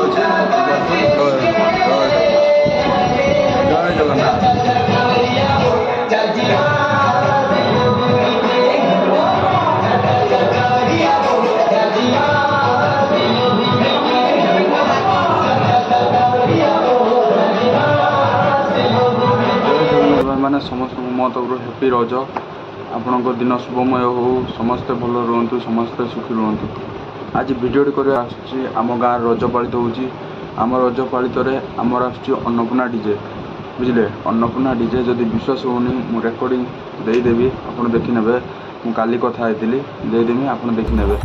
ଅଛି ଜୟ ଜଗନ୍ନାଥ। ମାନେ ସମସ୍ତଙ୍କୁ ମୋ ତରଫରୁ ହ୍ୟାପି ରଜ। ଆପଣଙ୍କ ଦିନ ଶୁଭମୟ ହେଉ, ସମସ୍ତେ ଭଲ ରୁହନ୍ତୁ, ସମସ୍ତେ ସୁଖୀ ରୁହନ୍ତୁ। ଆଜି ଭିଡ଼ିଓଟି କରିବା ଆସୁଛି ଆମ ଗାଁରେ ରଜ ପାଳିତ ହେଉଛି। ଆମ ରଜ ପାଳିତରେ ଆମର ଆସୁଛି ଅନ୍ନପୂର୍ଣ୍ଣା ଡିଜେ, ବୁଝିଲେ। ଅନ୍ନପୂର୍ଣ୍ଣା ଡିଜେ ଯଦି ବିଶ୍ୱାସ ହେଉନି ମୁଁ ରେକର୍ଡ଼ିଂ ଦେଇଦେବି, ଆପଣ ଦେଖିନେବେ। ମୁଁ କାଲି କଥା ହେଇଥିଲି, ଦେଇଦେବି, ଆପଣ ଦେଖିନେବେ।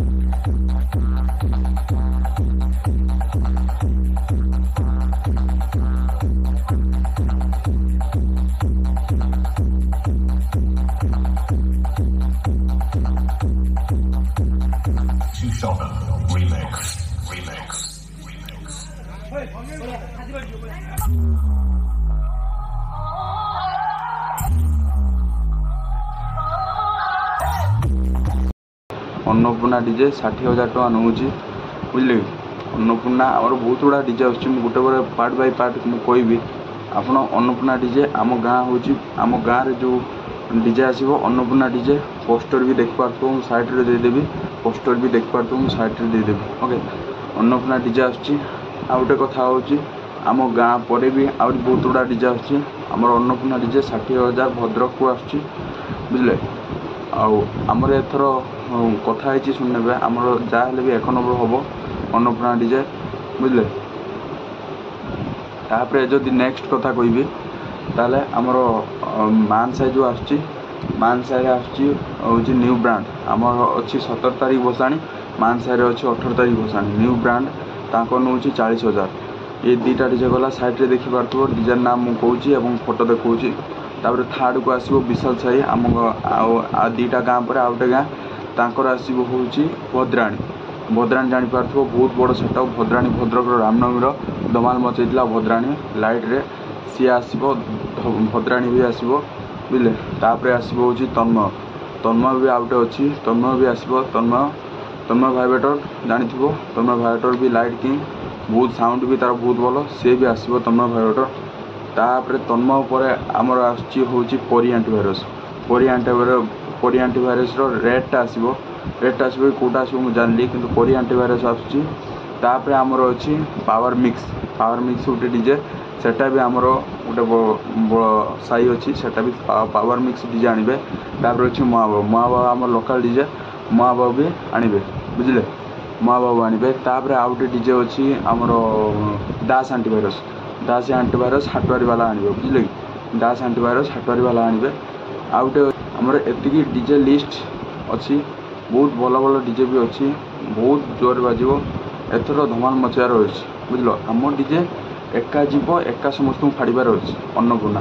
अन्नपूर्णा डीजे 60,000 टका नौची, बुझे। अन्नपूर्णा आम बहुत गुड़ा डीजे आस गोटे गोटे पार्ट बाय पार्ट मुझे आपड़ अन्नपूर्णा डीजे आम गाँ हूँ आम गाँव जो डीजे आसो अन्नपूर्णा डीजे पोस्टर भी देख पार्थ साइड्रे देदेवी, पोस्टर भी देख पार्थ साइड्रे देदेवी। ओके, अन्नपूर्णा डीजे आउटे कथा हूँ आम गाँ पर भी आउट बहुत गुड़ा डीजे आमर अन्नपूर्णा डीजे 60,000 भद्रक को आसुची, बुझे। आमर एथर कथा शुणे आमर जहाँ भी 1 नंबर हम अन्नपूर्णा डीजे, बुझे। तापर जदि नेक्स्ट कथा कहि ताले आमर मानसाई जो आसुची मानसाई आसुची न्यू ब्रांड आमर अच्छी 17 तारीख बसाणी, मानसाई अच्छी 18 तारीख बसाणी। न्यू ब्रांड ताको नौ 40,000। ये दुटा डीजे गला साइड्रे देखिपार डीजे नाम मुझे और फोटो देखा। तापर थार्ड को आसो विशाल साई आम दुटा गाँ पर आउ गए गाँ तांकर आसो हूँ भद्राणी। भद्राणी जापार बहुत बड़ सेटअप भद्राणी भद्रक रामनवमीर दमाल मचेला भद्राणी लाइट रे सी आसो भद्राणी भी आसो, बुझे। तापर आसो हूँ तन्मय, तन्मय भी आउटे अच्छी, तन्मय भी आसो तन्मय भाइब्रेटर जानी तन्मय भाइब्रेटर भी लाइट किंग बहुत साउंड भी तार बहुत भल सी भी आसो तन्मय भाइब्रेटर। तापर तन्मय पर आमर आसुची हूँ परी एंटीभाइरस, परी एंटीभाइरस रेडटा आसो रेडटा आसो कौटा आसो मुझे जानली कि परी एंटीभाइरस आसुची। तापर आमर अच्छी पावर मिक्स गोटे डीजे सेटा भी आमर गोटे साई अच्छी सेटा भी पावर मिक्स डीजे आणवे। तापर अच्छी महाबाबू आम लोकल डीजे महाबाबू भी आणवे, बुझे, महाबाबू आणवे। तापर आउटे डीजे अच्छी आमर दास एंटीभाइरस हाटवारी वाला आणवे, बुझे, दास एंटीभाइरस हाटवारी वाला आणवे। आउटे आमर एतिकी डीजे लिस्ट अच्छी, बहुत भल भल डीजे भी अच्छी, बहुत जोर बाजिब एथर धमाल मचार अच्छी, बुझल। आम डीजे एका जीव एका समस्त फाड़बार अच्छी अन्नपूर्णा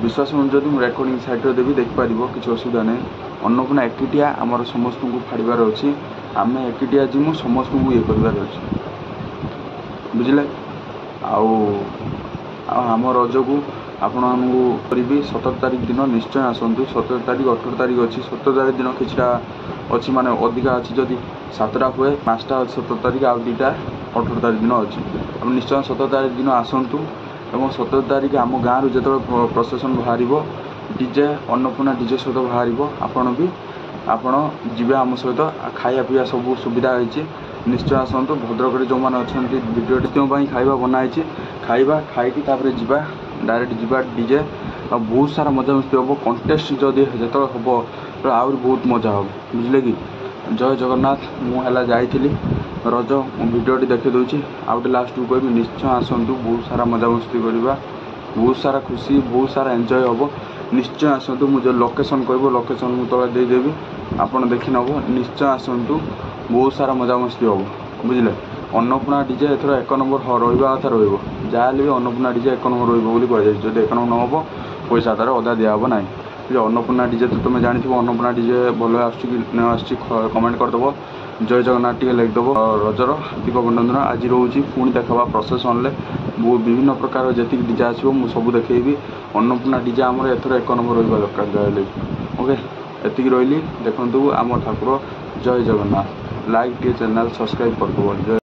विश्वास जब मुझे रेकर्डिंग साइड्रे देवी देखिपार किसी असुविधा नहीं। अन्नपूर्णा एकिटिया आमर समस्त को फाड़बार अच्छी, आम एकिटिया जीमु समस्त को ये करार अच्छी, बुझे। आम रज को आपण करी 17 तारीख दिन निश्चय आसतु। 17 तारीख 18 तारीख अच्छी, 17 तारीख दिन किसी अच्छी माने अधिका अच्छी जदि 7टा हुए 5टा 17 तारीख आउ 2टा 18 तारीख दिन अच्छी। आप निश्चय 17 तारीख दिन आसतु और 17 तारीख आम गाँव जो प्रसेसन बाहर डीजे अन्नपूर्णा डीजे सहित बाहर आपण भी आपण जीवे आम सहित खाया पीवा सब सुविधा होती। निश्चय आसतु भद्रक जो मैंने अच्छा भिडियो खाଇବା बनाई खाଇବା खाई जावा डायरेक्ट जावा डीजे बहुत सारा मजा मस्ती हम कंटेस्ट जदि जो हम तो आहरी बहुत मजा हम, बुझे कि। जय जगन्नाथ। मुझे जाइली रज भिडियोटी देखी दूसरी आउटे लास्ट को कह निश्चय आसतु बहुत सारा मजा मस्ती करवा, बहुत सारा खुशी बहुत सारा एंजॉय हम। निश्चय आसतु मुझे लोकेशन कह लोकेशन मुझे तले देदेवी आप देखी नब। निश्चय आसतु बहुत सारा मजा मस्ती हम, बुझे। अन्नपूर्णा डीजे एथर 1 नंबर रहा कथा रहा भी अन्नपूर्णा डीजे 1 नंबर रही जब 1 नंबर न हम पैसा तार अदा दिहब ना। अन्नपूर्णा डीजे तो तुम जानी अन्नपूर्णा डीजे भल आस कमेंट करदेव। जय जगन्नाथ टी लिखिदेव। रजर हार्दिक अभिनंदन। आज रोचे पुणी देखा प्रसेसन विभिन्न प्रकार जी डीजे आसो मुझे सब देखी। अन्नपूर्णा डीजे आमर एथर 1 नंबर रहा दरकार जहाँ। ओके, एति रही देखु आम ठाकुर। जय जगन्नाथ। लाइक टे चैनल सब्सक्राइब करदेव। जय